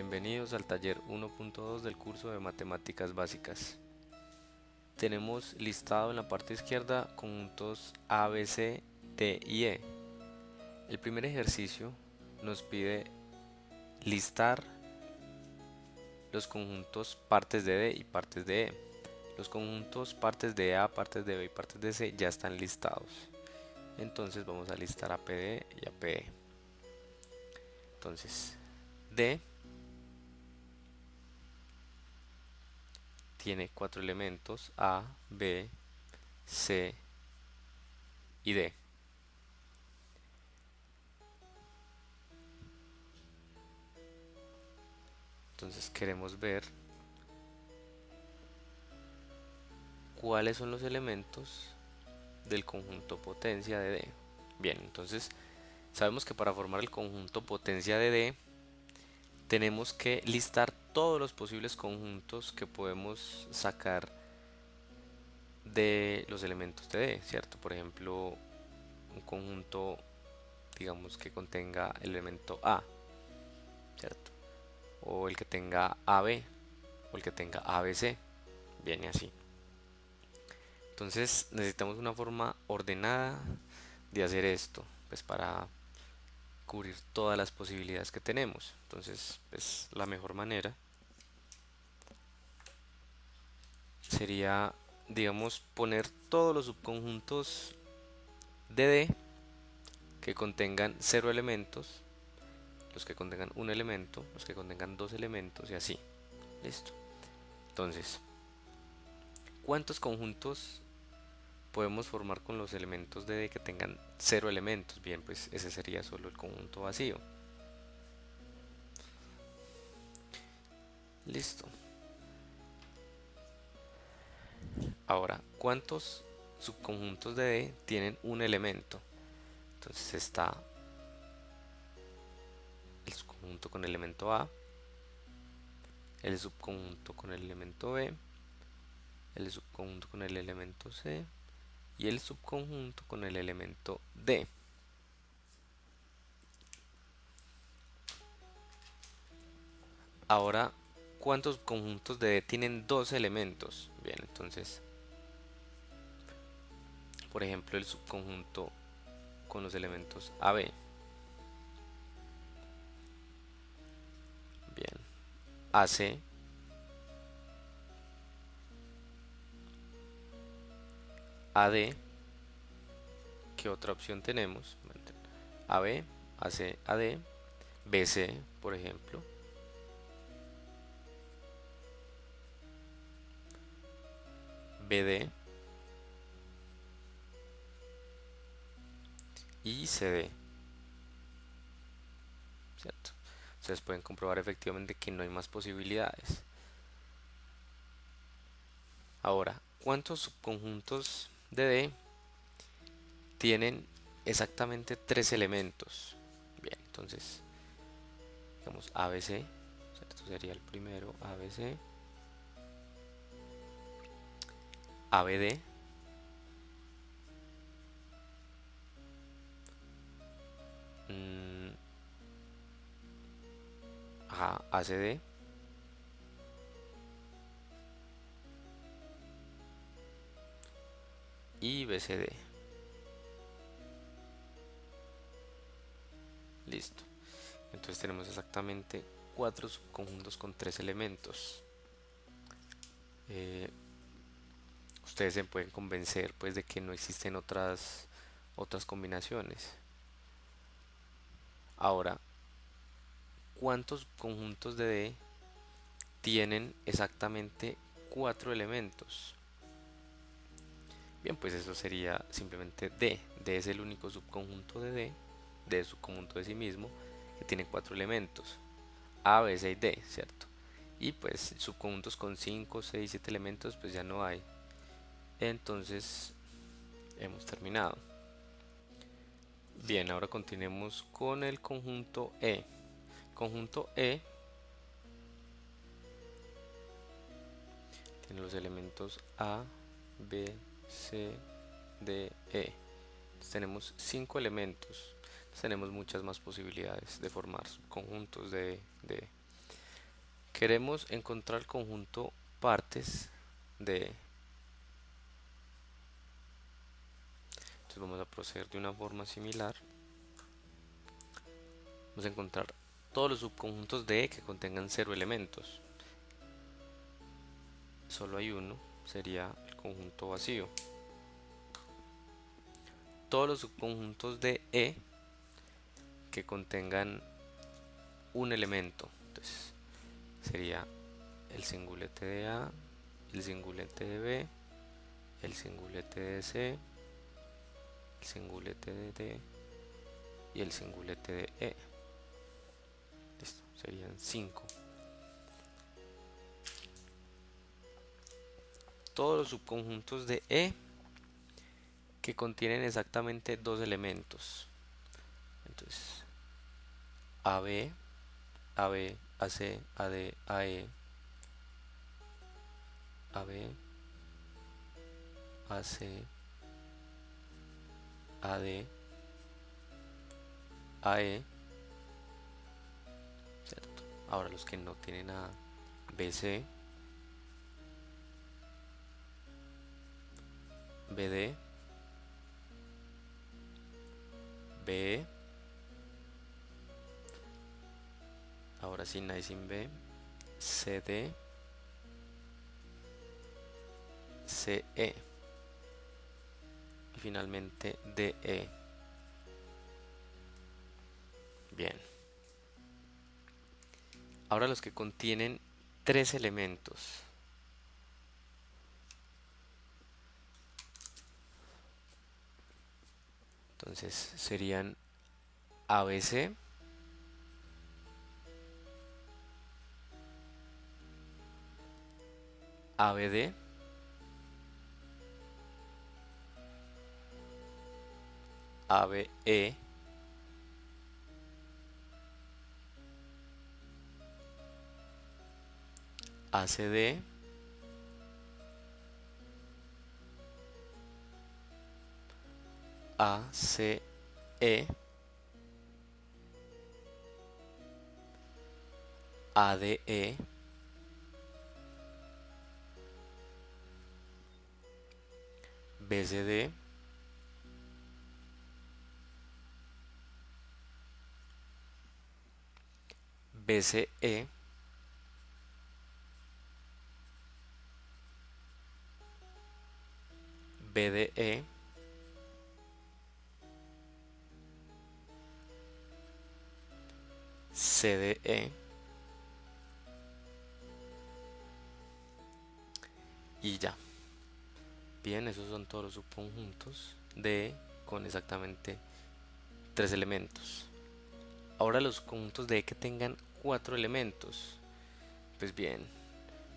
Bienvenidos al taller 1.2 del curso de Matemáticas Básicas. Tenemos listado en la parte izquierda conjuntos A, B, C, D y E. El primer ejercicio nos pide listar los conjuntos partes de D y partes de E. Los conjuntos partes de A, partes de B y partes de C ya están listados. Entonces vamos a listar a PD y a PE. Entonces, D tiene 4 elementos: A, B, C y D. Entonces queremos ver cuáles son los elementos del conjunto potencia de D. Bien, entonces sabemos que para formar el conjunto potencia de D tenemos que listar todos los posibles conjuntos que podemos sacar de los elementos de D, ¿cierto? Por ejemplo, un conjunto, digamos, que contenga el elemento A, ¿cierto? O el que tenga AB, o el que tenga ABC, viene así. Entonces necesitamos una forma ordenada de hacer esto, pues para cubrir todas las posibilidades que tenemos. Entonces, pues la mejor manera sería, digamos, poner todos los subconjuntos de D que contengan 0 elementos, los que contengan un elemento, los que contengan 2 elementos y así. Listo. Entonces, ¿cuántos conjuntos podemos formar con los elementos de D que tengan 0 elementos? Bien, pues ese sería solo el conjunto vacío. Listo. Ahora, ¿cuántos subconjuntos de D tienen un elemento? Entonces está el subconjunto con el elemento A, el subconjunto con el elemento B, el subconjunto con el elemento C y el subconjunto con el elemento D. Ahora, ¿cuántos conjuntos de D tienen dos elementos? Bien, entonces, por ejemplo, el subconjunto con los elementos AB. Bien, AC, AD. ¿Qué otra opción tenemos? AB, AC, AD, BC, por ejemplo, BD y CD, ¿cierto? Ustedes pueden comprobar efectivamente que no hay más posibilidades. Ahora, ¿cuántos subconjuntos de D tienen exactamente 3 elementos? Bien, entonces, digamos ABC, ¿cierto? Sería el primero, ABC, ABD, ACD y BCD. Listo. Entonces tenemos exactamente 4 subconjuntos con 3 elementos. Ustedes se pueden convencer pues de que no existen otras combinaciones. Ahora, ¿cuántos conjuntos de D tienen exactamente 4 elementos? Bien, pues eso sería simplemente D. D es el único subconjunto de D, D es subconjunto de sí mismo, que tiene 4 elementos, A, B, C y D, ¿cierto? Y pues subconjuntos con 5, 6, 7 elementos pues ya no hay. Entonces hemos terminado. Bien, ahora continuemos con el conjunto E. Conjunto E tiene los elementos A, B, C, D, E. Entonces tenemos 5 elementos. Entonces tenemos muchas más posibilidades de formar conjuntos de E. Queremos encontrar el conjunto partes de E. Entonces vamos a proceder de una forma similar. Vamos a encontrar todos los subconjuntos de E que contengan 0 elementos. Solo hay uno, sería el conjunto vacío. Todos los subconjuntos de E que contengan un elemento. Entonces sería el singulete de A, el singulete de B, el singulete de C, el singulete de D y el singulete de E. Listo, serían 5. Todos los subconjuntos de E que contienen exactamente dos elementos. Entonces, AB, AB, AC, AD, AE, AB, AC, AD, AE, ¿cierto? Ahora los que no tienen A, BC, BD, BE, ahora sin A y sin B, CD, CE y finalmente DE. Bien. Ahora los que contienen tres elementos. Entonces serían ABC, ABD, ABE, ACD, ACE, ADE, BCD, BCE, BDE, CDE y ya. Bien, esos son todos los subconjuntos de E con exactamente tres elementos. Ahora los conjuntos de E que tengan cuatro elementos. Pues bien,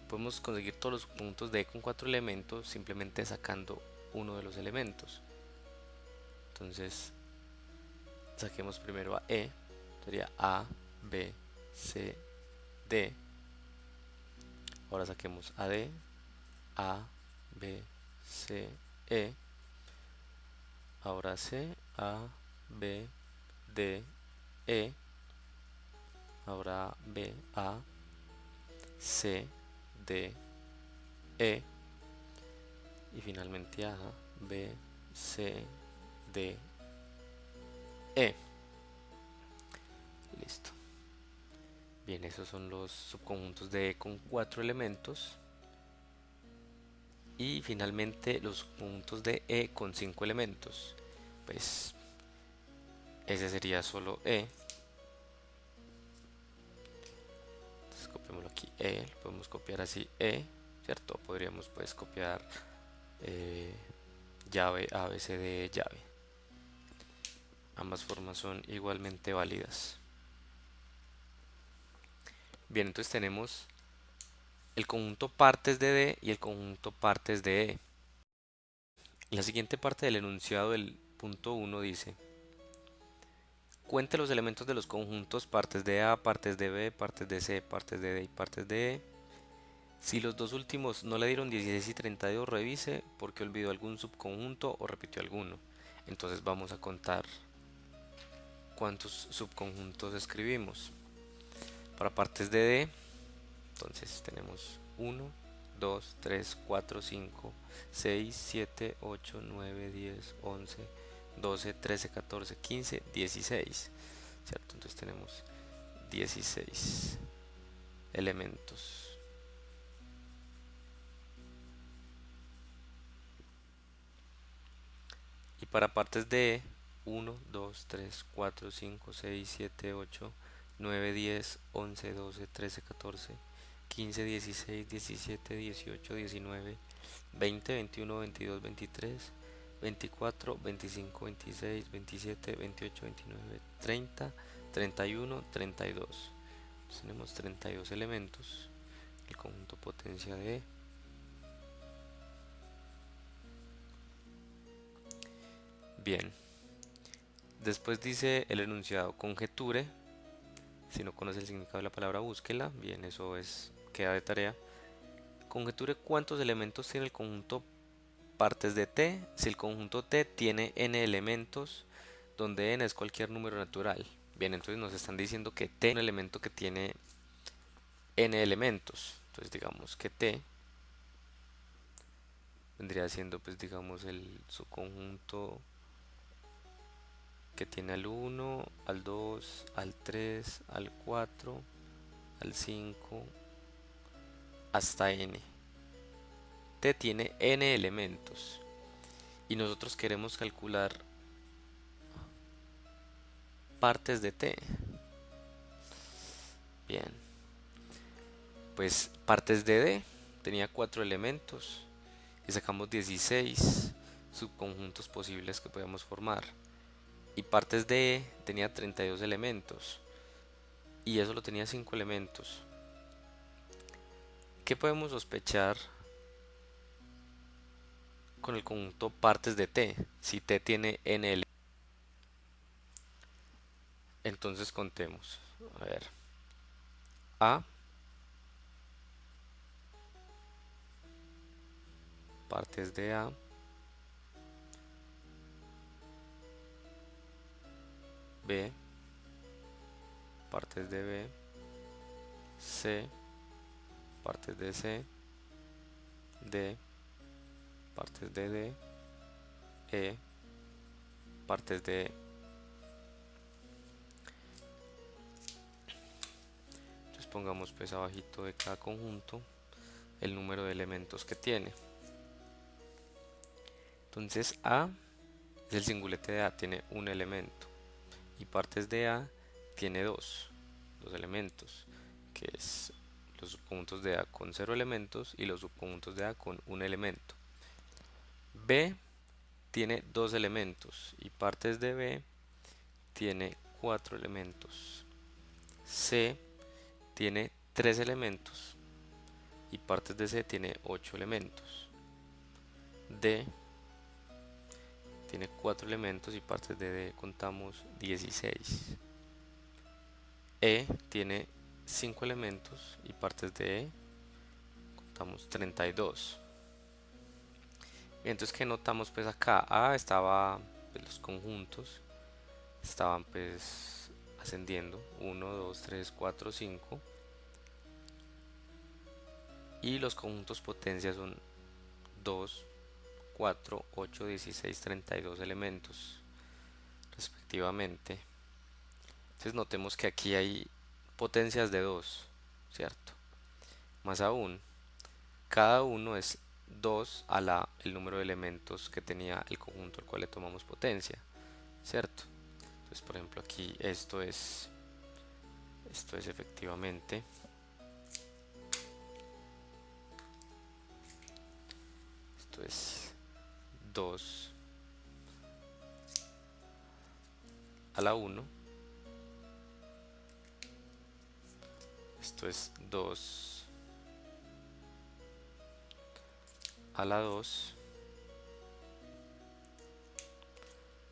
podemos conseguir todos los conjuntos de E con cuatro elementos simplemente sacando uno de los elementos. Entonces, saquemos primero a E, sería A, B, C, D. Ahora saquemos a D, A, B, C, E. Ahora C, A, B, D, E. Ahora B, A, C, D, E. Y finalmente A, B, C, D, E. Listo. Bien, esos son los subconjuntos de E con cuatro elementos. Y finalmente los subconjuntos de E con cinco elementos. Pues ese sería solo E. Entonces copiémoslo aquí E, lo podemos copiar así E, ¿cierto? Podríamos pues copiar llave A, B, C, D, llave. Ambas formas son igualmente válidas. Bien, entonces tenemos el conjunto partes de D y el conjunto partes de E. La siguiente parte del enunciado del punto 1 dice: cuente los elementos de los conjuntos partes de A, partes de B, partes de C, partes de D y partes de E. Si los dos últimos no le dieron 16 y 32, revise porque olvidó algún subconjunto o repitió alguno. Entonces vamos a contar cuántos subconjuntos escribimos. Para partes de D Entonces tenemos 1, 2, 3, 4, 5, 6, 7, 8, 9, 10, 11, 12, 13, 14, 15, 16, ¿cierto? Entonces tenemos 16 elementos. Y para partes de 1, 2, 3, 4, 5, 6, 7, 8, 9, 10, 11, 12, 13, 14, 15, 16, 17, 18, 19, 20, 21, 22, 23, 24, 25, 26, 27, 28, 29, 30, 31, 32. Entonces tenemos 32 elementos. El conjunto potencia de... Bien. Después dice el enunciado conjeture. Si no conoce el significado de la palabra, búsquela. Bien, eso es queda de tarea. Conjeture cuántos elementos tiene el conjunto partes de T si el conjunto T tiene n elementos, donde n es cualquier número natural. Bien, entonces nos están diciendo que T es un elemento que tiene n elementos. Entonces digamos que T vendría siendo, pues digamos, su conjunto que tiene al 1, al 2, al 3, al 4, al 5, hasta n. T tiene n elementos y nosotros queremos calcular partes de T. Bien, pues partes de D tenía 4 elementos y sacamos 16 subconjuntos posibles que podíamos formar. Y partes de E tenía 32 elementos y eso lo tenía 5 elementos. ¿Qué podemos sospechar con el conjunto partes de T si T tiene n elementos? Entonces contemos. A ver, A, partes de A, B, partes de B, C, partes de C, D, partes de D, E, partes de E. Entonces pongamos pues abajito de cada conjunto el número de elementos que tiene. Entonces A es el singulete de A, tiene un elemento. Y partes de A tiene dos elementos, que es los subconjuntos de A con 0 elementos y los subconjuntos de A con un elemento. B tiene 2 elementos y partes de B tiene 4 elementos. C tiene 3 elementos y partes de C tiene 8 elementos. D tiene 4 elementos y partes de D contamos 16. E tiene 5 elementos y partes de E contamos 32. Bien, entonces, ¿qué notamos pues acá? A estaba, pues, los conjuntos estaban pues ascendiendo 1, 2, 3, 4, 5 y los conjuntos potencia son 2, 4, 8, 16, 32 elementos respectivamente. Entonces notemos que aquí hay potencias de 2, ¿cierto? Más aún, cada uno es 2 a el número de elementos que tenía el conjunto al cual le tomamos potencia, ¿cierto? Entonces, por ejemplo, aquí esto es efectivamente, esto es 2 a la 1, esto es 2 a la 2,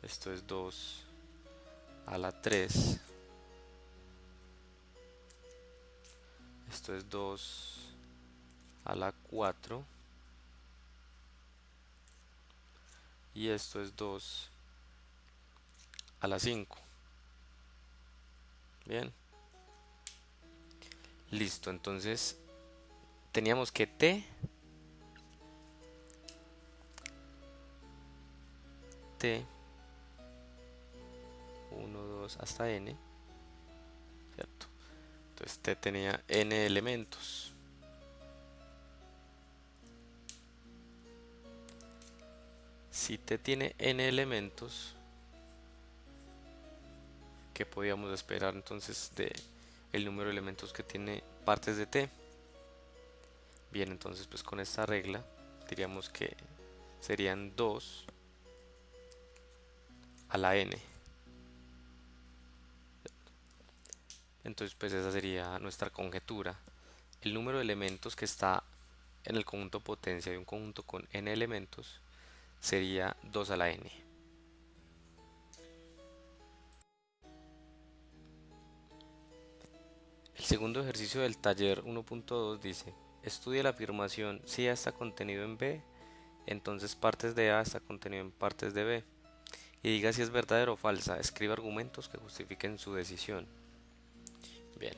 esto es 2 a la 3, esto es 2 a la 4 y esto es 2 a la 5. Bien, listo. Entonces teníamos que T, 1, 2 hasta N, ¿cierto? Entonces T tenía N elementos. Si T tiene N elementos, ¿qué podíamos esperar entonces de el número de elementos que tiene partes de T? Bien, entonces pues con esta regla diríamos que serían 2 a la N. Entonces pues esa sería nuestra conjetura. El número de elementos que está en el conjunto potencia de un conjunto con n elementos sería 2 a la n. El segundo ejercicio del taller 1.2 dice: estudia la afirmación si A está contenido en B, entonces partes de A está contenido en partes de B. Y diga si es verdadera o falsa. Escribe argumentos que justifiquen su decisión. Bien,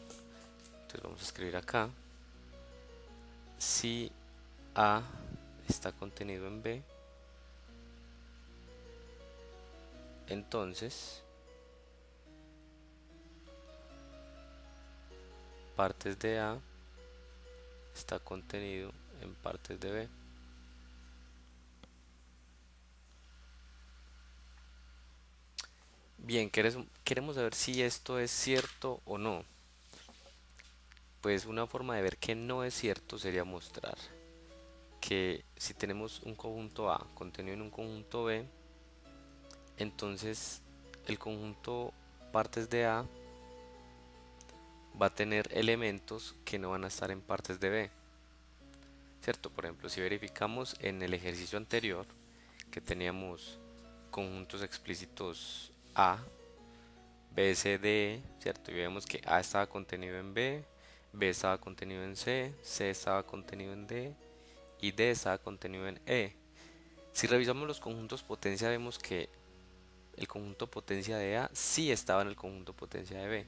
entonces vamos a escribir acá: si A está contenido en B, entonces partes de A está contenido en partes de B. Bien, queremos saber si esto es cierto o no. Pues una forma de ver que no es cierto sería mostrar que si tenemos un conjunto A contenido en un conjunto B, entonces el conjunto partes de A va a tener elementos que no van a estar en partes de B, ¿cierto? Por ejemplo, si verificamos en el ejercicio anterior que teníamos conjuntos explícitos A, B, C, D, ¿cierto? Y vemos que A estaba contenido en B, B estaba contenido en C, C estaba contenido en D y D estaba contenido en E. Si revisamos los conjuntos potencia vemos que el conjunto potencia de A sí estaba en el conjunto potencia de B,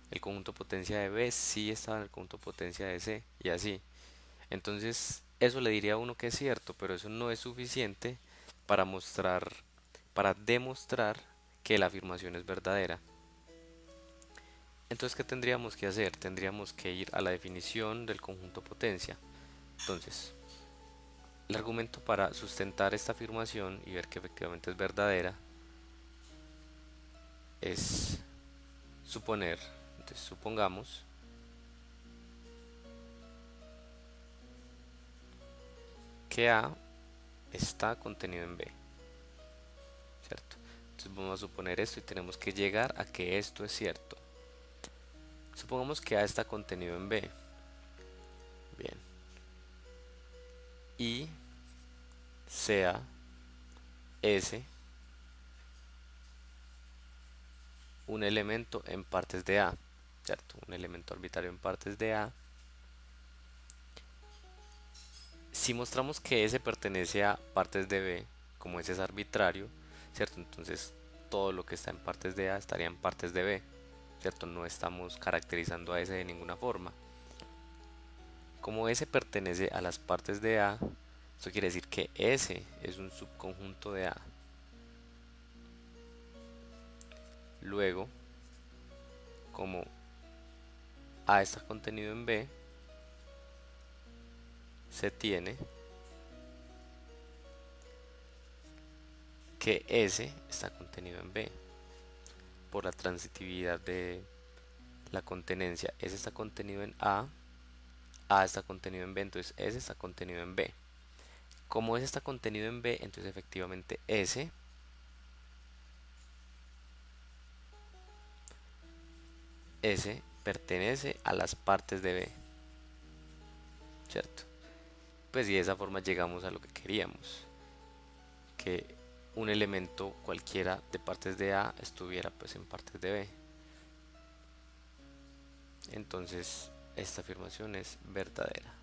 el conjunto potencia de B sí estaba en el conjunto potencia de C y así. Entonces eso le diría a uno que es cierto, pero eso no es suficiente para demostrar que la afirmación es verdadera. Entonces, ¿qué tendríamos que hacer? Tendríamos que ir a la definición del conjunto potencia. Entonces, el argumento para sustentar esta afirmación y ver que efectivamente es verdadera es suponer, entonces supongamos que A está contenido en B, ¿cierto? Entonces vamos a suponer esto y tenemos que llegar a que esto es cierto. Supongamos que A está contenido en B. Bien. Y sea S un elemento en partes de A, ¿cierto? Un elemento arbitrario en partes de A. Si mostramos que S pertenece a partes de B, como S es arbitrario, ¿cierto? Entonces todo lo que está en partes de A estaría en partes de B, ¿cierto? No estamos caracterizando a S de ninguna forma. Como S pertenece a las partes de A, esto quiere decir que S es un subconjunto de A. Luego, como A está contenido en B, se tiene que S está contenido en B por la transitividad de la contenencia. S está contenido en A está contenido en B, entonces S está contenido en B. Como S está contenido en B, entonces efectivamente S pertenece a las partes de B, ¿cierto? Pues y de esa forma llegamos a lo que queríamos, que un elemento cualquiera de partes de A estuviera pues en partes de B. Entonces esta afirmación es verdadera.